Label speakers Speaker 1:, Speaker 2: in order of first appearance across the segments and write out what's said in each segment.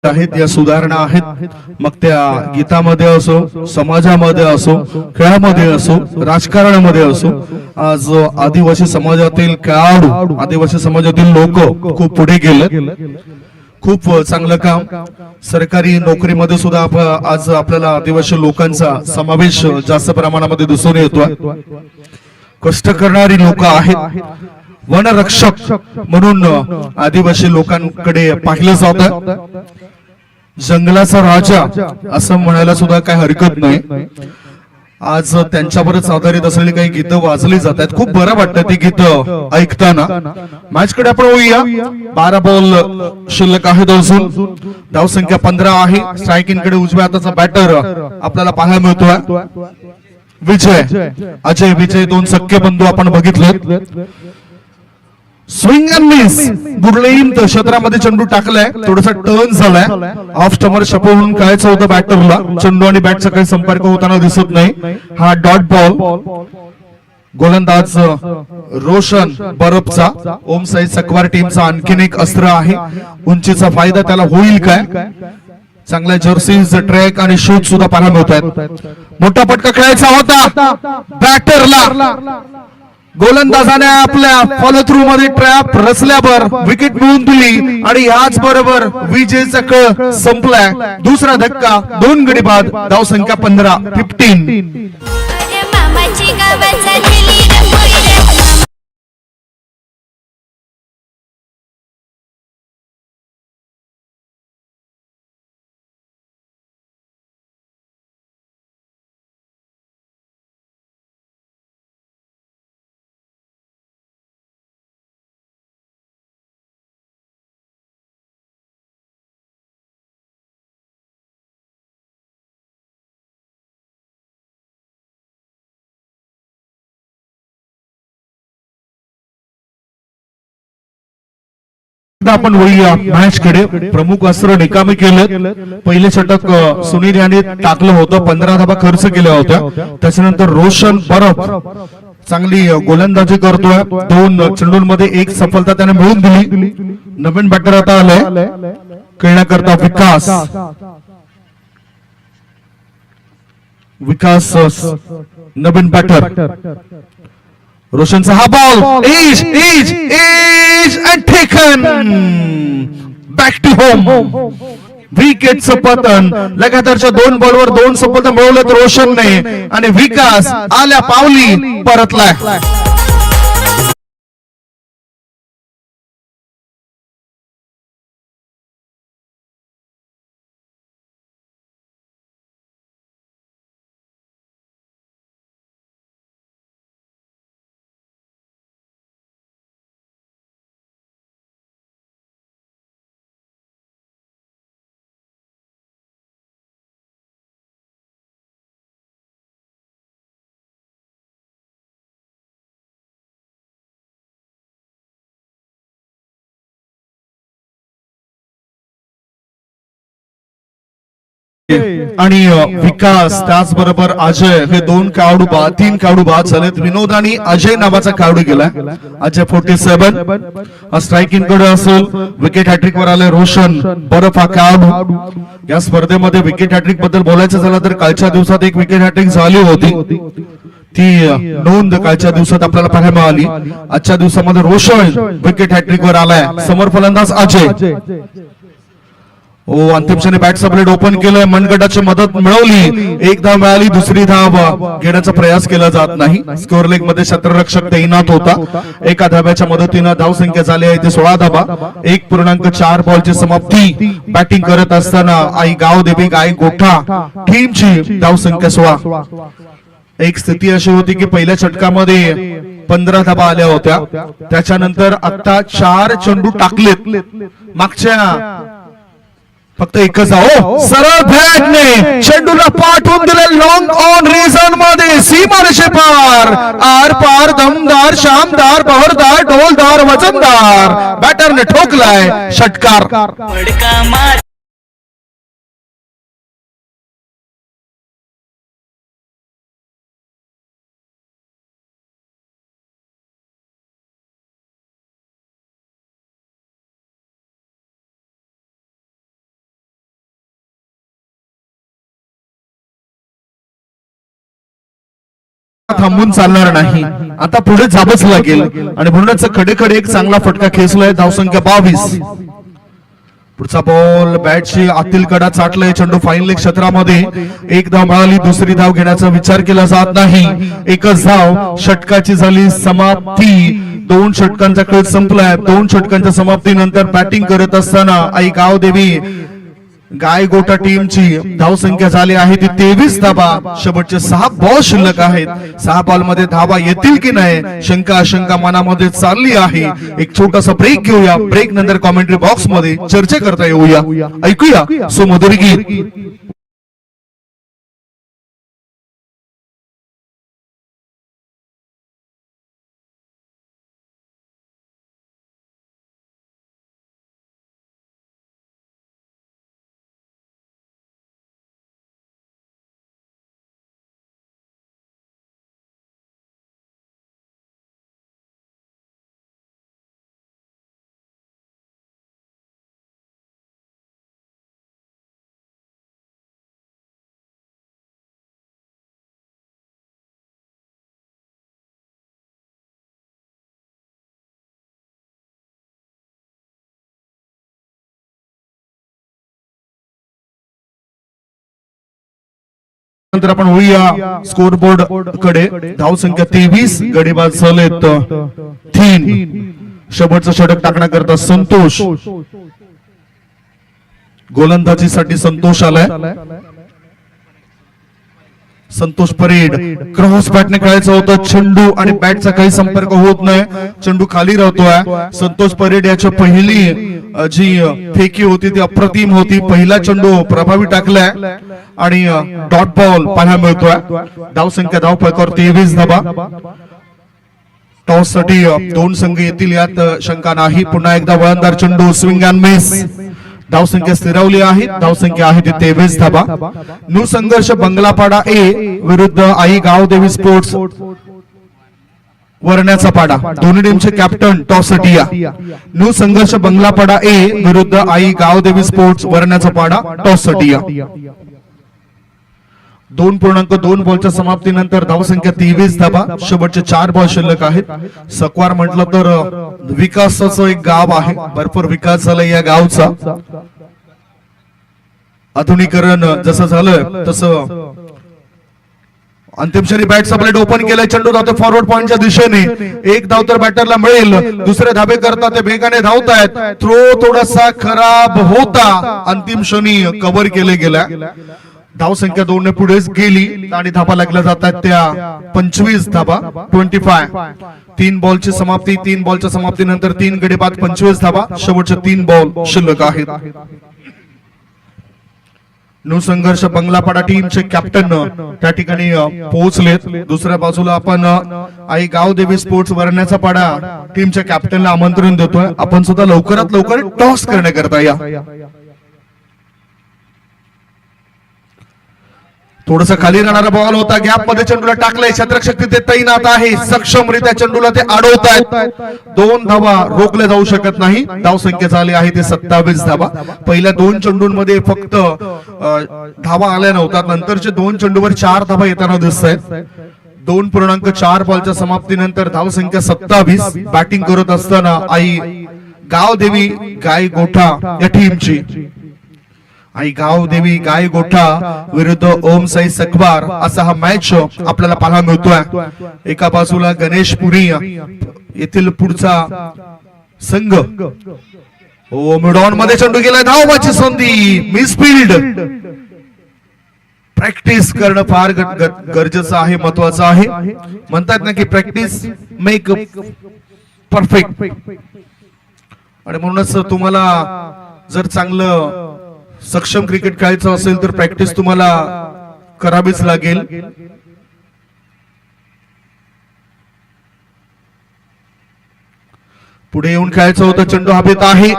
Speaker 1: आहेत या सुधारणा आहेत, मग त्या गीतामध्ये असो, समाजामध्ये असो, खेळामध्ये असो, राजकारणामध्ये असो. आज आदिवासी समाजातील खेळाडू, आदिवासी समाजातील लोक खूप पुढे गेले, खूप चांगलं काम. सरकारी नोकरीमध्ये सुद्धा आज आपल्याला आदिवासी लोकांचा समावेश जास्त प्रमाणामध्ये दिसून येतोय. कष्ट करणारी लोक आहेत, वनरक्षक म्हणून आदिवासी लोकांकडे पाहिलं जातं. जंगलाचा राजा असं म्हणायला सुद्धा काही हरकत नाही. आज त्यांच्यावरच आधारित असलेली काही गीतं वाजली जातात. खूप बरं वाटतं ती गीतं ऐकताना. मॅच कडे आपण होऊया. 12 बॉल शिल्लक आहेत अजून, धावसंख्या 15 आहे. स्ट्रायकिंग कडे उजव्या हाताचा बॅटर आपल्याला पाहायला मिळतोय विजय. अजय विजय दोन सख्खे बंधू आपण बघितले. स्विंग अँड मिस, गुडलेन क्षेत्रामध्ये चेंडू टाकलाय, थोडासा टर्न झालाय. ऑफ स्टमर शपवून कायचं होतं बॅटरला. चेंडू आणि बॅटचा काही संपर्क होताना दिसत नाही. हा डॉट बॉल. गोलंदाज रोशन बरपचा, ओम साई सकवार टीमचा आणखीन एक अस्त्र आहे. उंचीचा फायदा त्याला होईल काय? चांगल्या जर्सीज, ट्रॅक आणि शूज सुद्धा पाहायला मिळतात. मोठा फटका खेळायचा होता बॅटरला. गोलंदाजाने आपल्या फॉलो थ्रू मध्ये ट्रॅप रचल्यावर विकेट मिळवून दिली आणि याच बरोबर विजेचा कळ संपलाय. दुसरा धक्का, 2 गडी बाद, धावसंख्या 15. आपण वळूया मॅच कडे. प्रमुख अस्त्र निकामी केलं. पहिले षटक सुनील यांनी टाकलं होतं, 15 धावा खर्च केल्या होत्या. त्याच्यानंतर रोशन बरफ चांगली गोलंदाजी करतोय. 2 चेंडूंमध्ये 1 सफलता त्याने मिळवून दिली. नवीन बॅटर आता आलाय खेळण्याकरता विकास. विकास नवीन बॅटर. रोशनचा हा ball is and taken back to home. विकेटचं पतन. लगातारच्या 2 बॉलवर 2 सफलता मिळवल्यात रोशनने आणि विकास आल्या पावली परतलाय. आणि विकास त्याचबरोबर अजय हे 2 खेळाडू बाद, 3 खेळाडू बाद झालेत. विनोद आणि अजय नावाचा खेळाडू गेला. अजय 47 स्ट्रायकिंग कडे असेल. विकेट हॅट्रिक वर आले रोशन बरफ हा खेळाडू. या स्पर्धेमध्ये विकेट हॅट्रिक बद्दल बोलायचं झालं तर कालच्या दिवसात 1 विकेट हॅट्रिक झाली होती. ती नोंद कालच्या दिवसात आपल्याला पाहायला मिळाली. आजच्या दिवसामध्ये रोशन विकेट हॅट्रिक वर आलाय. समोर फलंदाज अजय. अंतिम क्षणी बॅटचा ब्लेड ओपन केलंय. मनगटाची मदत मिळवली. 1 धाव मिळाली. दुसरी धाव घेण्याचा प्रयास केला जात नाही. स्कोअर लेग मध्ये क्षेत्ररक्षक तैनात होता. 1 धाव्याच्या मदतीनं धावसंख्या झाली आहे ते 16 धावा. 1.4 बॉलची समाप्ती. बॅटिंग करत असताना आई गाव देवी गाय गोठा टीमची धावसंख्या 16. एक स्थिती अशी होती की पहिल्या षटकामध्ये 15 धावा आल्या होत्या. त्याच्यानंतर आता 4 चेंडू टाकलेत. मागच्या फक्त एकच सरळ बॅटने चेंडूला पाठवून दिले लॉंग ऑन रिझन मध्ये. सीमारेषे पार, आर पार, दमदार, शामदार, बहरदार, ढोलदार, वजनदार बॅटरने ठोकलाय षटकार. थांबून चालणार नाही, आता पुढे जावंच लागेल आणि म्हणूनच कडेकडे एक चांगला फटका खेचलाय. धावसंख्या 22. पुढचा बॉल बॅटची आतील कडा चाटलाय. चेंडू फाईन लेग क्षेत्रामध्ये. एक धाव मिळाली, दुसरी धाव घेण्याचा विचार केला जात नाही. एकच धाव, षटकाची झाली समाप्ती. 2 षटकांचा खेळ संपलाय. 2 षटकांच्या समाप्तीनंतर बॅटिंग करत असताना आई गावदेवी गायगोटा टीमची धावसंख्या झाली आहे ती 23 धावा. शेवटचे 6 बॉल शिल्लक आहेत. 6 बॉल मध्ये धावा येतील की नाही शंका आशंका मनामध्ये चालली आहे. एक छोटासा ब्रेक घेऊया. ब्रेक नंतर कॉमेंट्री बॉक्स मध्ये चर्चा करता येऊया. ऐकूया सुमधुर गीत. नंतर आपण होऊया स्कोर बोर्ड कडे. धावसंख्या 23, गडी बाद झालेत 3. शेवटचं षटक टाकण्याकरता संतोष. गोलंदाजीसाठी संतोष आलाय. संतोष परेड. क्रॉस बॅटने खेळायचं होतं. चेंडू आणि बॅटचा काही संपर्क होत नाही. चेंडू खाली राहतोय. संतोष परेड याची पहिली जी फेकी होती ती अप्रतिम होती. पहिला चेंडू प्रभावी टाकलाय आणि डॉट बॉल पाहायला मिळतोय. धावसंख्या धावफलकावर 23 धावा. टॉस साठी 2 संघ येतील यात शंका नाही. पुन्हा एकदा वळणदार चेंडू, स्विंग अँड मिस. धावसंख्या स्थिरावली आहे. धावसंख्या आहे ती 23 धावा. न्यू संघर्ष बंगलापाडा ए विरुद्ध आई गावदेवी स्पोर्ट्स वरण्याचा पाडा. दोन्ही टीमचे कॅप्टन टॉस साठी या. न्यू संघर्ष बंगलापाडा ए विरुद्ध आई गावदेवी स्पोर्ट्स वरण्याचा पाडा. टॉस साठी या. 2.2 बॉलच्या समाप्तीनंतर धावसंख्या 23 धावा. शेवटचे 4 बॉल शिल्लक आहेत. सकवार म्हटलं तर विकासाचं एक गाव आहे. भरपूर विकास झालाय या गावचा. आधुनिकीकरण जसं झालं तसं अंतिम क्षणी बॅटचा ब्लेड ओपन केलाय. चेंडू धावतो फॉरवर्ड पॉइंटच्या दिशेने. एक धाव तर बॅटरला मिळेल. दुसरे धाबे करता ते वेगाने धावतायत. थ्रो थोडासा खराब होता. अंतिम क्षणी कव्हर केले गेला. धावसंख्या 2 ने पुढेच गेली आणि धाबा लागल्या जातात त्या 25 धाबा. 25. 3 बॉलची समाप्ती. 3 बॉलच्या समाप्तीनंतर 3 गडी बाद 25 धाबा. शेवटचे 3 बॉल शिल्लक आहेत. न्यू संघर्ष बंगलापाडा टीमचे कॅप्टन त्या ठिकाणी पोहोचलेत. दुसऱ्या बाजूला आपण आई गावदेवी स्पोर्ट्स वरण्याचा पाडा टीमच्या कॅप्टनला आमंत्रण देतोय. आपण सुद्धा लवकरात लवकर टॉस करण्याकरता या. थोडस खाली राहणारा बॉल होता. गॅप मध्ये चेंडूला टाकलंय. क्षेत्रशक्ती ते तैनात आहे. सक्षमरित्या चेंडूला ते अडवतायत. 2 धावा रोखल्या जाऊ शकत नाही. धावसंख्या झाली आहे ते 27 धावा. पहिल्या 2 चेंडूंमध्ये फक्त धावा आल्या नव्हत्या. नंतरचे 2 चेंडूवर 4 धावा येताना दिसत आहेत. 2.4 बॉलच्या समाप्तीनंतर धावसंख्या 27. बॅटिंग करत असताना आई गावदेवी गायगोठा या टीमची. आई गावदेवी गायगोठा विरुद्ध ओम साई सकवार असा हा मॅच आपल्याला पाहायला मिळतोय. एका बाजूला गणेशपुरी येथील पुढचा संघ. मिडॉन मध्ये चेंडू गेलाय. धावबाची संधी. मिसफील्ड. प्रॅक्टिस करणं फार गरजेचं आहे, महत्वाचं आहे. म्हणतात ना की प्रॅक्टिस मेक परफेक्ट. आणि म्हणूनच तुम्हाला जर चांगलं सक्षम क्रिकेट खेळायचं असेल तर प्रॅक्टिस तुम्हाला करावीच लागेल. पुढे येऊन खेळायचं होतं, चेंडू हवेत आहे.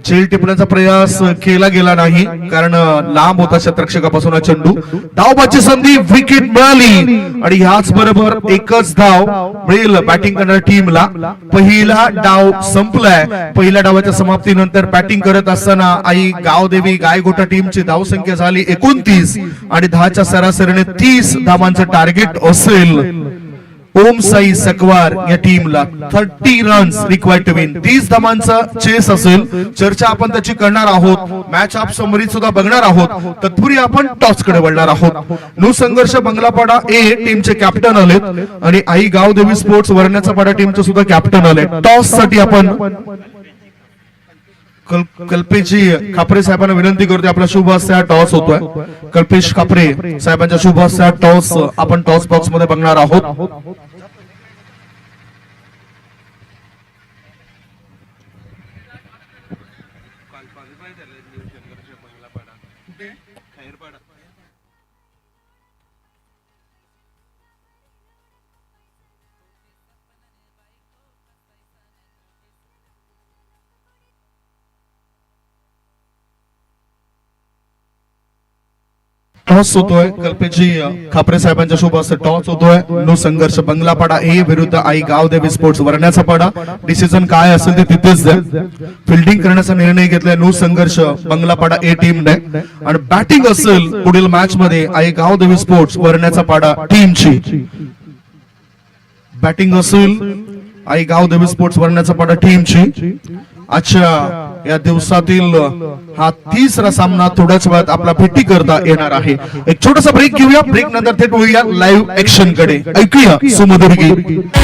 Speaker 1: झेल टिपण्याचा प्रयास केला गेला नाही कारण लांब होता क्षेत्ररक्षकापासून हा चेंडू. धावबाची संधी, विकेट मिळाली आणि ह्याच बरोबर एकच धाव मिळेल बॅटिंग करणाऱ्या टीमला. पहिला डाव संपलाय. पहिल्या डावाच्या समाप्तीनंतर बॅटिंग करत असताना आई गावदेवी गायगोटा टीमची धावसंख्या झाली 29 आणि 10च्या सरासरीने 30 धावांचं टार्गेट असेल ओम साई सकवार या टीमला. 30 रन्स रिक्वायर्ड टू विन. 30 धावांचा चेस असेल. चर्चा आपण त्याची करणार आहोत, मॅच आप समरी सुद्धा बघणार आहोत. तत्पूर्वी आपण टॉस कडे वळणार आहोत. नु संघर्ष बंगलापाडा ए टीमचे कॅप्टन आलेत आणि आई गावदेवी स्पोर्ट्स वरण्याचा पाडा टीमचे सुद्धा कॅप्टन आले. टॉस साठी आपण कल्पेशजी खापरे साहेबांना विनंती करतोय, आपला शुभ हस्ते हा टॉस होतोय. कल्पेश खापरे साहेबांच्या शुभ हस्ते हा टॉस आपण टॉस बॉक्स मध्ये बघणार आहोत. टॉस होतोय. कल्पेशजी खापरे साहेबांच्या शुभ हस्ते टॉस होतोय. नो संघर्ष बंगलापाडा ए विरुद्ध आई गावदेवी स्पोर्ट्स वरण्याचा पाडा. डिसिजन काय असेल ते तिथेच द्या. फिल्डिंग करण्याचा निर्णय घेतलाय नो संघर्ष बंगलापाडा ए टीमने आणि बॅटिंग असेल पुढील मॅच मध्ये आई गावदेवी स्पोर्ट्स वरण्याचा पाडा टीमची. बॅटिंग असेल आई गावदेवी स्पोर्ट्स वरण्याचा पाडा टीमची. आजच्या या दिवसातील हा तिसरा सामना थोड्याच वेळात आपला भेटी करता येणार आहे. एक छोटासा ब्रेक घेऊया. ब्रेक नंतर थेट होऊया लाईव्ह ऍक्शन कडे. ऐकूया सुमधुर गीत.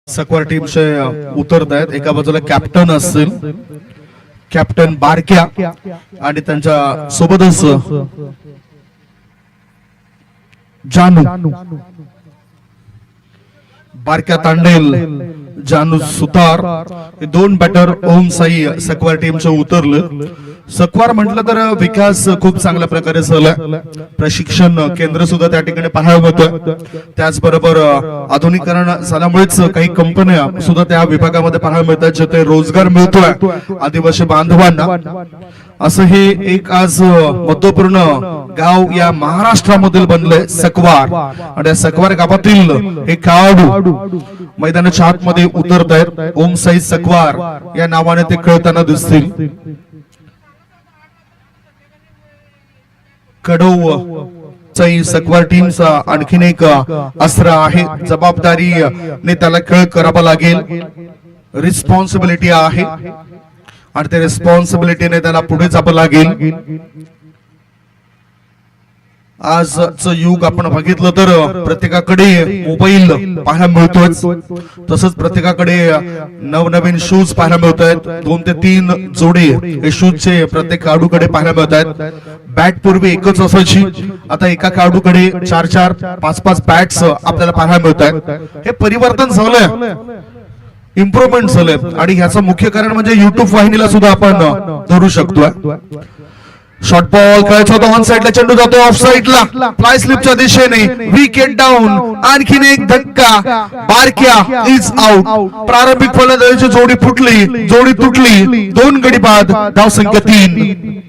Speaker 1: सकवार टीमचे उतरत आहेत. एका बाजूला कॅप्टन असतील, कॅप्टन बारक्या आणि त्यांच्या सोबतच जानू. बारक्या तांडेल, जानू सुतार हे दोन बॅटर ओम साई सकवार टीमचे उतरले. सकवार म्हटलं तर विकास खूप चांगल्या प्रकारे झालाय. प्रशिक्षण केंद्र सुद्धा त्या ठिकाणी पाहायला मिळतोय. त्याचबरोबर आधुनिकरण झाल्यामुळेच काही कंपन्या सुद्धा त्या विभागामध्ये पाहायला मिळतात जिथे रोजगार मिळतोय आदिवासी बांधवांना. असं हे एक आज महत्वपूर्ण गाव या महाराष्ट्रामधील बनलंय सकवार आणि या सकवार गावातील हे खेळाडू मैदानाच्या आतमध्ये उतरत आहेत. ओम साई सकवार या नावाने ते खेळताना दिसतील. कडव साई सकवार टीमचा आणखीन एक अस्त्र आहे. जबाबदारीने त्याला खेळ करावा लागेल. रिस्पॉन्सिबिलिटी आहे आणि त्या रिस्पॉन्सिबिलिटीने त्याला पुढे जावं लागेल. आजचं युग आपण बघितलं तर प्रत्येकाकडे मोबाईल पाहायला मिळतोय. तसंच प्रत्येकाकडे नवनवीन शूज पाहायला मिळत आहेत. 2 ते 3 जोडे हे शूजचे प्रत्येक खेळाडूकडे पाहायला मिळत आहेत. बॅट पूर्वी एकच असायची, आता एका खेळाडूकडे 4-4, 5-5 बॅट्स आपल्याला पाहायला मिळत आहेत. हे परिवर्तन झालंय, इम्प्रुव्हमेंट झालंय आणि ह्याचं मुख्य कारण म्हणजे युट्यूब वाहिनीला सुद्धा आपण धरू शकतोय. शॉर्ट बॉल खेळायचा होता, ऑन साइडला चेंडू जातो ऑफ साइडला, फ्लाय स्लिपच्या दिशेने, विकेट डाऊन. आणखीन एक धक्का, बारक्या इज आउट. प्रारंभिक फलंदाजीची जोडी फुटली, जोडी तुटली. 2 गडी बाद, धावसंख्या 3.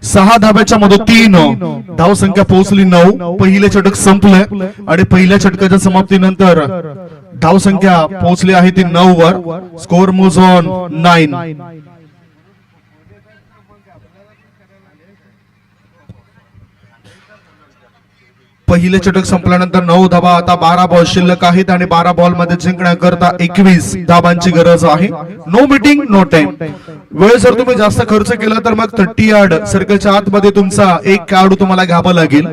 Speaker 1: 6 धाब्याच्या मदतीन धावसंख्या पोहोचली 9. पहिले षटक संपले आणि पहिल्या षटकाच्या समाप्तीनंतर धावसंख्या पोहोचली आहे ती 9 वर. Score moves on 9. पहिले षटक संपल्यानंतर 9 धाबा. आता 12 बॉल शिल्लक आहेत आणि 12 बॉल मध्ये जिंकण्याकरता 21 धाबांची गरज आहे. No meeting no time. वेळ जर तुम्ही जास्त खर्च केला तर मग 30 यार्ड सर्कलच्या आतमध्ये तुमचा एक खेळाडू तुम्हाला घ्यावा लागेल.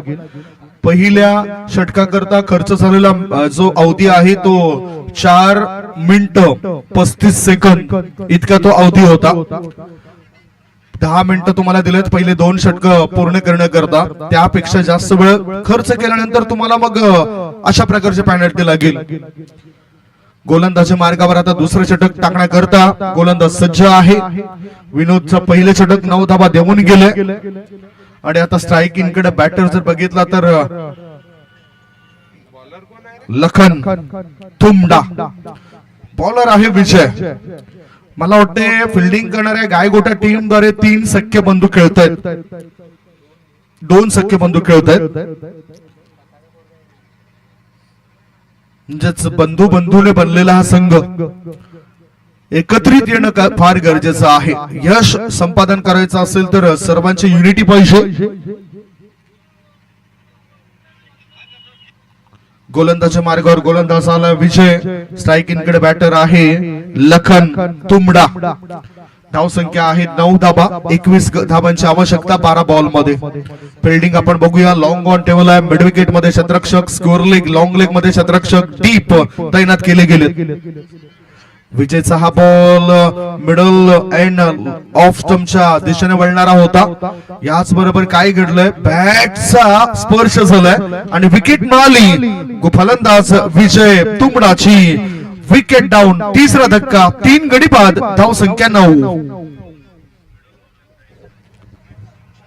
Speaker 1: पहिल्या षटकाकरता खर्च झालेला जो अवधी आहे तो 4 मिनिटं 35 सेकंद इतका तो अवधी होता. 10 मिनिटं तुम्हाला दिलेत पहिले 2 षटक पूर्ण करण्याकरता. त्यापेक्षा जास्त वेळ खर्च केल्यानंतर तुम्हाला मग अशा प्रकारचे पेनल्टी लागेल. गोलंदाजी मार्गावर आता दुसरं षटक टाकण्याकरता गोलंदाज सज्ज आहे. विनोदचं पहिले षटक 9 धाबा देऊन गेले आणि आता स्ट्राईक इन कडे बॅटर जर बघितला तर लखन तुमडा. बॉलर आहे विजय. मला वाटते फिल्डिंग करणाऱ्या गायगोटा टीम द्वारे 3 सख्य बंधू खेळतायत. 2 सख्य बंधू खेळतायत. म्हणजेच बंधू बंधूने बनलेला हा संघ एकत्रित येणं फार गरजेचं आहे. यश संपादन करायचं असेल तर सर्वांची युनिटी पाहिजे. गोलंदाजी मार्गावर गोलंदाज आला विजय. स्ट्राईक इन कडे बॅटर आहे लखन तुमडा. धावसंख्या आहे 9 धाबा. 21 धाबांची आवश्यकता 12 बॉल मध्ये. फिल्डिंग आपण बघूया. लॉंग ऑन टेबल आहे. मिड विकेट मध्ये शतरक्षक, स्कोर लेग लॉंग लेग मध्ये शतरक्षक डीप तैनात केले गेले. विजयचा हा बॉल मिडल एंड ऑफ स्टंपच्या दिशेने वळणारा होता. याच बरोबर काय घडलंय, बॅटचा स्पर्श झालाय आणि विकेट मिळाली. फलंदाज विजय तुंबडाची विकेट डाऊन. तिसरा धक्का. 3 गडी बाद. धाव संख्या 9.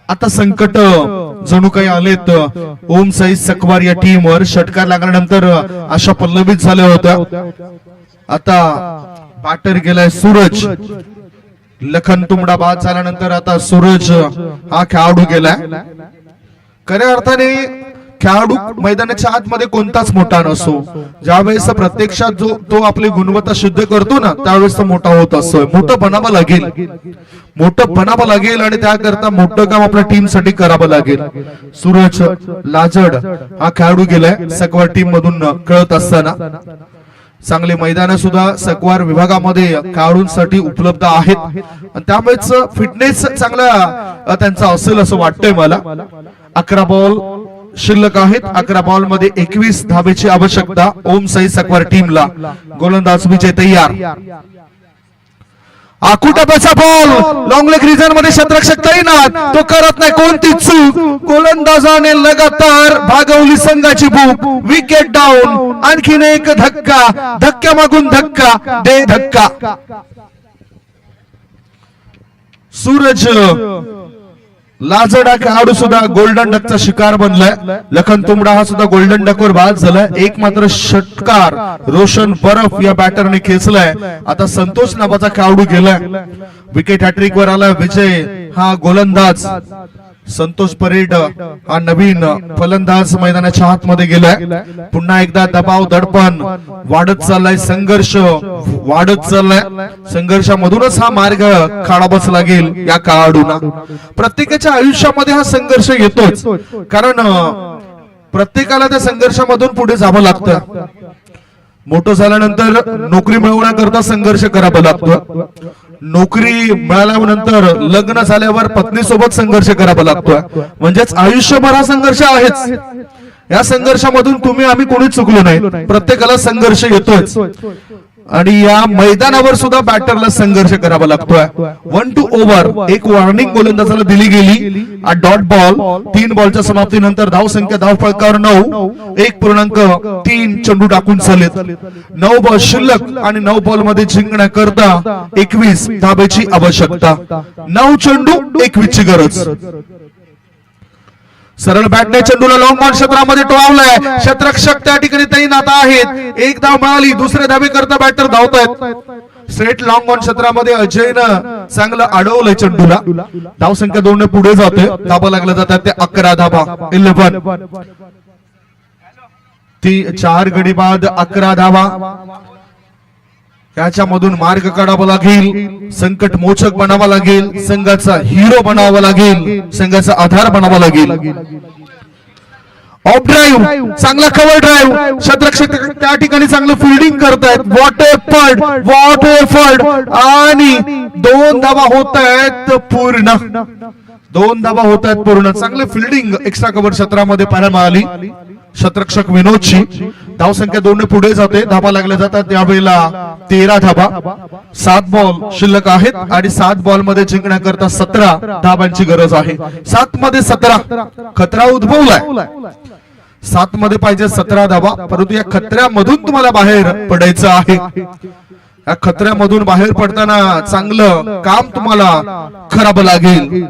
Speaker 1: आता संकट जणू काही आलेत ओम साई सकवार या टीमवर. षटकार लागल्यानंतर अशा पल्लवित झाल्या होत्या. आता बॅटर गेलाय सूरज. लखन तुंबडा बाद झाल्यानंतर आता सूरज हा खेळाडू गेलाय. खऱ्या अर्थाने खेळाडू मैदानाच्या आतमध्ये कोणताच मोठा नसो, ज्यावेळेस प्रत्यक्षात जो तो आपली गुणवत्ता सिद्ध करतो ना त्यावेळेस तो मोठा होत असतो. मोठं बनावं लागेल, मोठं बनावं लागेल आणि त्याकरता मोठं काम आपल्या टीम साठी करावं लागेल. सूरज लाजड हा खेळाडू गेलाय सकवार टीम मधून खेळत असताना. चांगले मैदान सुद्धा सकवार विभागामध्ये खेळाडूंसाठी उपलब्ध आहेत आणि त्यामुळेच फिटनेस चांगला त्यांचा असेल असं वाटतंय मला. 11 बॉल शिल्लक आहेत. 11 बॉल मध्ये 21 धाबेची आवश्यकता ओम साई सकवार टीमला. गोलंदाज विजय तयार. आकुटाचा बॉल लॉंग लेग रिजन मध्ये शतरक्षक तैनात. तो करत नाही कोणती चूक. गोलंदाजाने लगातार भागवली संघाची भूक. Wicket down. आणखीन एक धक्का. धक्क्या मागून धक्का दे धक्का. सूरज लाजडा खेळाडू सुद्धा गोल्डन डकचा शिकार बनलाय. लखन तुंबडा हा सुद्धा गोल्डन डकवर बाद झालाय. एक मात्र षटकार रोशन बर्फ या बॅटरने खेचलाय. आता संतोष नावाचा खेळाडू गेलाय. विकेट हॅट्रिक वर आला विजय हा गोलंदाज. संतोष परेड हा नवीन फलंदाज मैदानाच्या आतमध्ये गेलाय. पुन्हा एकदा दबाव दडपण वाढत चाललाय. संघर्ष वाढत चाललाय. संघर्षामधूनच हा मार्ग काढावाच लागेल या खेळाडूंना. प्रत्येकाच्या आयुष्यामध्ये हा संघर्ष येतोच, कारण प्रत्येकाला त्या संघर्षामधून पुढे जावं लागतं. मोठं झाल्यानंतर नोकरी मिळवण्याकरता संघर्ष करावा लागतो. नोकरी मिळाल्यानंतर लग्न झाल्यावर पत्नी सोबत संघर्ष करावा लागतोय. म्हणजेच आयुष्यभर हा संघर्ष आहेच. या संघर्षामधून तुम्ही आम्ही कोणी चुकलो नाही. प्रत्येकाला संघर्ष येतोच आणि या मैदानावर सुद्धा बॅटरला संघर्ष करावा लागतोय. 1 टू ओव्हर. एक वॉर्निंग गोलंदाजाला दिली गेली. Dot ball. 3 बॉलच्या समाप्तीनंतर धाव संख्या धाव फळकावर 9. 1.3 चेंडू टाकून चालेत. 9 बॉल शिल्लक आणि 9 बॉल मध्ये जिंकण्याकरता 21 धाबेची आवश्यकता. 9 चेंडू 21 ची गरज. सरळ बॅटने चेंडूला लॉंग ऑन क्षेत्रामध्ये टोळवलाय. शतरक्षक त्या ठिकाणी तैनात आहेत. एक धाव मिळाली. दुसऱ्या धावे करता बॅटर धावतायत. स्ट्रेट लॉंग ऑन क्षेत्रामध्ये अजयनं चांगलं अडवलंय चेंडूला. धावसंख्या 2 ने पुढे जाते. धाबा लागल्या जातात ते 11 धाबा 11. ती 4 गडी बाद 11 धाबा. याच्यामधून मार्ग काढावा लागेल, संकट मोचक बनावा लागेल, संघाचा हिरो बनावा लागेल, संघाचा आधार बनावा लागेल. ऑफ ड्राईव्ह, चांगला कव्हर ड्राईव्ह, क्षेत्ररक्षक त्या ठिकाणी चांगलं फिल्डिंग करतायत. व्हॉट एफर्ट आणि 2 धावा होत आहेत पूर्ण. 2 धावा होत आहेत पूर्ण. चांगलं फिल्डिंग एक्स्ट्रा कव्हर क्षेत्रामध्ये पाहायला मिळाली क्षेत्ररक्षक विनोदची. धावसंख्या 2 ने पुढे जाते. धाबा लागल्या जातात त्यावेळेला 13 धाबा. 7 बॉल शिल्लक आहेत आणि 7 बॉल मध्ये जिंकण्याकरता 17 धाबांची गरज आहे. 7 मध्ये 17 खतरा उद्भवलाय. 7 मध्ये पाहिजे 17 धाबा, परंतु या खतऱ्यामधून तुम्हाला बाहेर पडायचं आहे. या खतऱ्यामधून बाहेर पडताना चांगलं काम तुम्हाला करावं लागेल.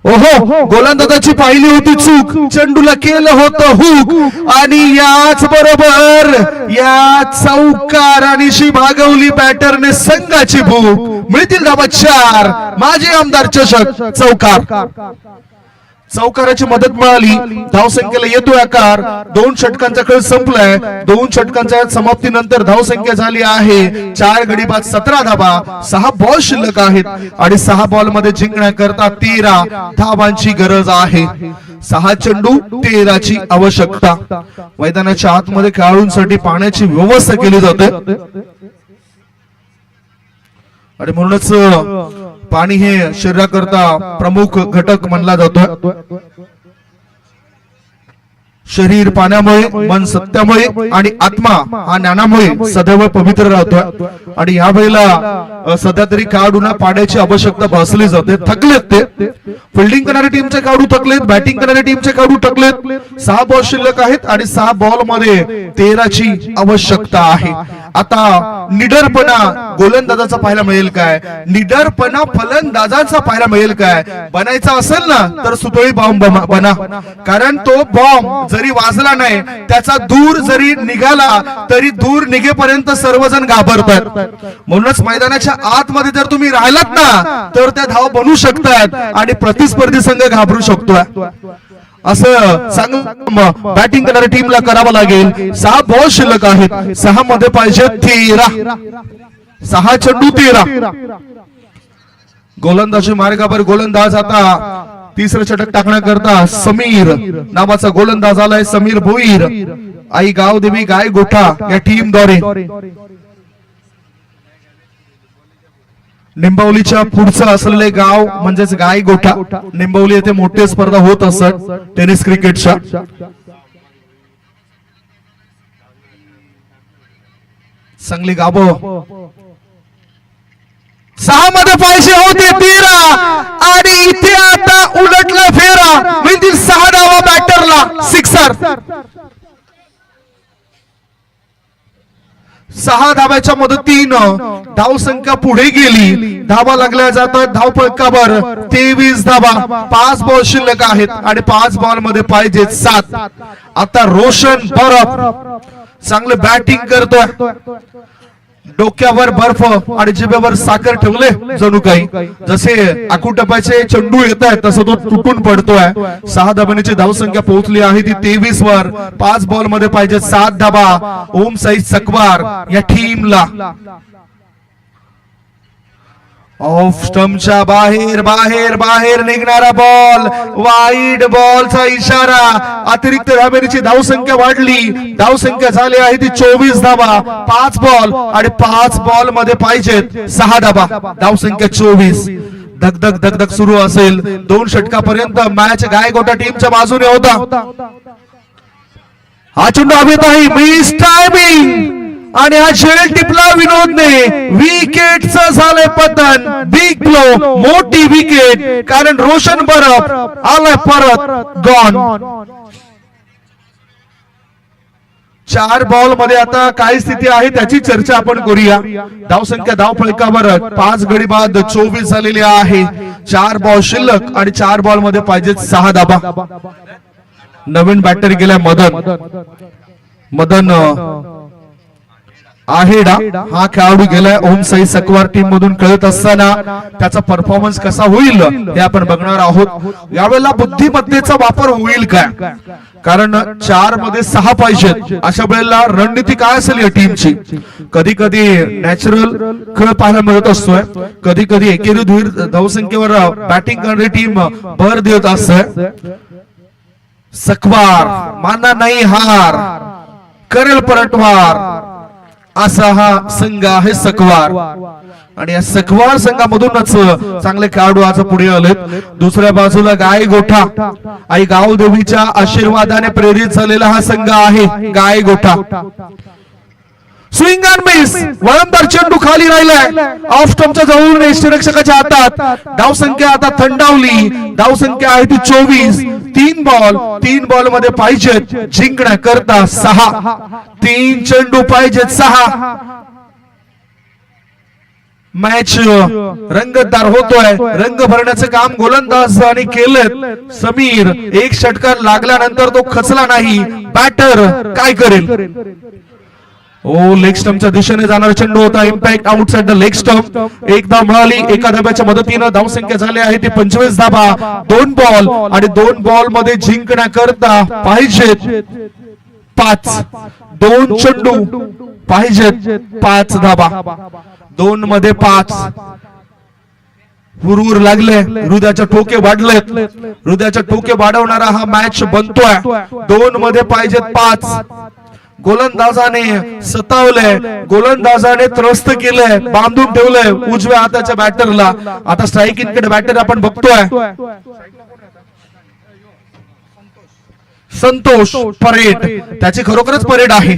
Speaker 1: ओहो, गोलंदाजाची पाहिली होती चूक, चेंडूला केलं होतं हुक आणि याच बरोबर या चौकार आणि भागवली बॅटरने संघाची भूक. मिळतील धाबा 4. माजी आमदार चषक चौकार. चौकाराची मदत मिळाली. धावसंख्येला येतो आकार. 2 षटकांचा खेळ संपलाय. 2 षटकांच्या समाप्तीनंतर धावसंख्या झाली आहे 4 गडी बाद 17 धाबा. 6 बॉल शिल्लक आहेत आणि 6 बॉल मध्ये जिंकण्याकरता 13 धावांची गरज आहे. 6 चेंडू 13 ची आवश्यकता. मैदानाच्या आतमध्ये खेळाडूंसाठी पाण्याची व्यवस्था केली जाते आणि म्हणूनच पाणी हे शरीराकरता प्रमुख घटक मानला जातो. शरीर पाण्यामुळे, मन सत्यामुळे आणि आत्मा हा ज्ञानामुळे सदैव पवित्र राहतो. आणि या वेळेला सध्या तरी खेळाडूंना पाण्याची आवश्यकता भासली जाते. थकलेत ते. फिल्डिंग करणाऱ्या टीमचे खेळाडू थकलेत, बॅटिंग करणाऱ्या टीमचे खेळाडू थकलेत. 6 बॉल शिल्लक आहेत आणि 6 बॉल मध्ये 13 ची आवश्यकता आहे. आता निडरपणा गोलंदाजाचा पाहायला मिळेल काय, निडरपणा फलंदाजाचा पाहायला मिळेल काय. बनायचा असेल ना तर सुतळी बॉम्ब बना, कारण तो बॉम्ब जरी वाजला नाही, त्याचा दूर जरी निघाला तरी दूर निघेपर्यंत सर्वजण घाबरतात. म्हणूनच मैदानाच्या आतमध्ये जर तुम्ही राहिलात ना तर त्या धावा बनवू शकतात आणि प्रतिस्पर्धी संघ घाबरू शकतो. असं चांगलं बॅटिंग करणाऱ्या टीमला करावं लागेल. 6 बॉल शिल्लक आहेत. 6 मध्ये पाहिजे 13. 6 चेंडू 13. गोलंदाजी मार्गावर गोलंदाज आता तिसरं षटक टाकण्याकरता समीर नावाचा गोलंदाज आलाय. समीर भोईर, आई गावदेवी गाय गोठा या टीम द्वारे. निंबवलीच्या पुढचं असलेले गाव म्हणजेच गाय गोठा. निंबवली येथे मोठी स्पर्धा होत असत टेनिस क्रिकेटच्या. चांगली गाभो. 6 मध्ये पाहिजे होते 13 आणि इथे आता उलटला फेरा. म्हणजे 6 धावा बॅटरला. सिक्सर. 6 धाब्याच्या मदतीनं धावसंख्या पुढे गेली. धावा लागल्या जातात धावफलकावर 23 धावा. 5 बॉल शिल्लक आहेत आणि 5 बॉल मध्ये पाहिजे 7. आता रोशन बर्फ चांगलं बॅटिंग करतोय. डोक्यावर बर्फ आणि जिभेवर साखर ठेवले जणू काही. जसे आकुटपाचे चेंडू येत आहेत तसं तो तुटून पडतोय. 6 धाबांची धावसंख्या पोहोचली आहे ती 23 वर. 5 बॉल मध्ये पाहिजे 7 धाबा. ओम साई सकवार या टीमला. ऑफ स्टंपच्या बाहेर बाहेर बाहेर निघणारा बॉल. वाईड बॉलचा इशारा. अतिरिक्त धाब्यांची धावसंख्या वाढली. धावसंख्या झाली आहे ती 24 धाबा. 5 बॉल आणि 5 बॉल मध्ये पाहिजेत 6 धाबा. धावसंख्या 24. धगधग धगधग सुरू असेल. 2 षटकापर्यंत मॅच गायगोटा टीमच्या बाजूने होता. हा चेंडू हवेत आहे. मिस टायमिंग आणि हा झेल टिपला विनोदने. विकेटचं झालंय पतन. बिग ब्लो, मोठी विकेट, कारण रोशन बर्फ आलाय परत. गॉन. 4 बॉल मध्ये आता काय स्थिती आहे त्याची चर्चा आपण करूया. धावसंख्या धावफलकावर 5 गडी बाद 24 झालेली आहे. 4 बॉल शिल्लक आणि 4 बॉल मध्ये पाहिजे 6 धाबा. नवीन बॅटर गेलाय मदन. मदन आहेडा हा खेळाडू गेलाय ओम साई सकवार टीम मधून खेळत असताना त्याचा परफॉर्मन्स कसा होईल हे आपण बघणार आहोत. यावेळेला बुद्धिमत्तेचा वापर होईल काय, कारण 4 मध्ये 6 पाहिजेत. अशा वेळेला रणनीती काय असेल या टीमची. कधी कधी नॅचरल खेळ पाहायला मिळत असतोय, कधी कधी एकेरी धुर धावसंख्येवर बॅटिंग करणारी टीम भर देत असते. सकवार माना नाही हार, करेल पलटवार असा हा संघ आहे सकवार. आणि या सकवार संघामधूनच चांगले खेळाडू आज पुढे आलेत. दुसऱ्या बाजूला गाय गोठा आई गावदेवीच्या आशीर्वादाने प्रेरित झालेला हा संघ आहे गाय गोठा. स्विंग अँड मिस, वळंदार चेंडू खाली राहिलाय ऑफ स्टंपच्या जवळून यष्टिरक्षकाच्या हातात. धावसंख्या आता थंडावली, धावसंख्या आहे ती 24. 3 बॉल मध्ये पाहिजेत जिंकण्याकरता 6. 3 चेंडू पाहिजेत 6. मॅच रंगतदार होतोय. रंग भरण्याचं काम गोलंदाजाने केलं. समीर एक षटकार लागल्यानंतर तो खचला नाही. बॅटर काय करेल. ओ लेग स्टंपच्या दिशेने जाणारा चेंडू होता. Impact outside the leg stump. एक धाव मिळाली. एका धाब्याच्या मदतीनं धावसंख्या झाली आहे ती 25 धाबा. 2 बॉल आणि 2 बॉल मध्ये जिंकण्याकरता पाहिजेत 5. 2 चेंडू पाहिजेत 5 धाबा. 2 मध्ये 5. हुरहुर लागले, हृदयाचे ठोके वाढलेत. हृदयाचे ठोके वाढवणारा हा मॅच बनतोय. 2 मध्ये पाहिजेत 5. गोलंदाजाने सतावलंय, गोलंदाजाने त्रस्त केलंय, बांधून ठेवलंय उजव्या हाताच्या बॅटरला. आता स्ट्राईकिंग कडे बॅटर आपण बघतोय. संतोष परेड, त्याची खरोखरच परेड आहे.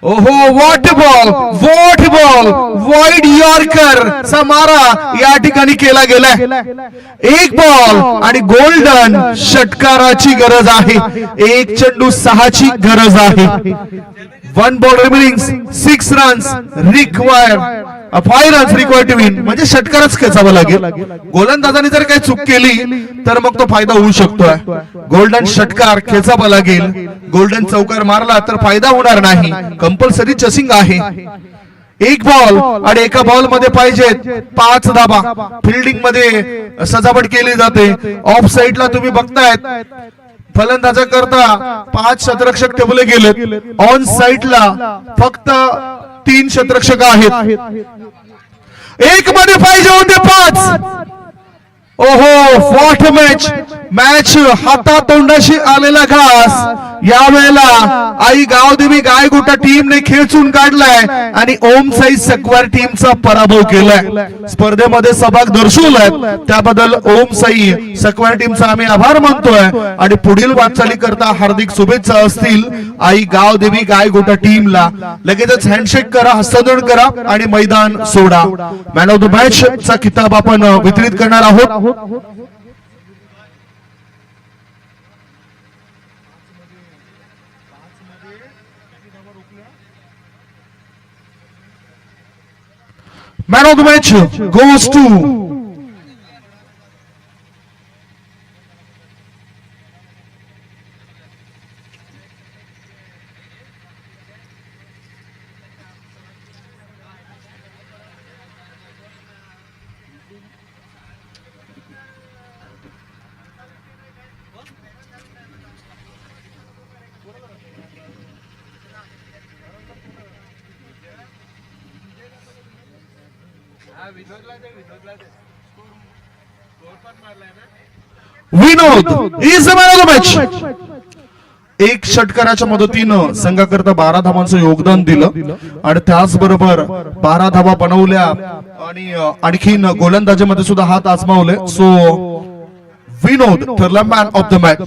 Speaker 1: ओहो व्हॉट बॉल, वाईड यॉर्कर चा मारा या ठिकाणी केला गेलाय. 1 बॉल आणि गोल्डन षटकाराची गरज आहे. 1 चेंडू 6 ची गरज आहे. 1 ball remaining 6 runs require, 5 runs require to win. म्हणजे षटकारच खेचावं लागेल. गोलंदाजाने जर काही चूक केली तर मग तो फायदा होऊ शकतोय. गोल्डन षटकार खेचावा लागेल. गोल्डन चौकार मारला तर फायदा होणार नाही. कंपल्सरी चेसिंग आहे. 1 बॉल आणि एका बॉल मध्ये पाहिजेत 5 धाबा. फिल्डिंग मध्ये सजावट केली जाते. ऑफ साइडला तुम्ही बघतायत फलंदाजा करता 5 क्षेत्ररक्षक ठेवले गेलेत. ऑन साइडला फक्त 3 क्षेत्ररक्षक आहेत. 1 मध्ये पाहिजे होते 5. ओहो व्हॉट मॅच हातातोंडाशी आलेला घास यावेळेला आई गावदेवी गायगोटा टीमने खेचून काढलाय आणि ओम साई सकवार टीमचा पराभव केलाय. स्पर्धेमध्ये सहभाग दर्शवलाय त्याबद्दल ओम साई सकवार टीमचा आम्ही आभार मानतोय आणि पुढील वाटचाली करता हार्दिक शुभेच्छा असतील आई गावदेवी गायगोटा टीमला. लगेचच हँडशेक करा, हस्तांतरण करा आणि मैदान सोडा. मॅन ऑफ द मॅच चा किताब आपण वितरित करणार आहोत. Man of the match goes to Vinod is the man of the match. 1 षटकाराच्या मदतीनं संघाकरता 12 धावांचं योगदान दिलं आणि त्याचबरोबर 12 धावा बनवल्या आणि आणखीन गोलंदाजीमध्ये सुद्धा हात आजमावले. सो विनोद ठरला मॅन ऑफ द मॅच.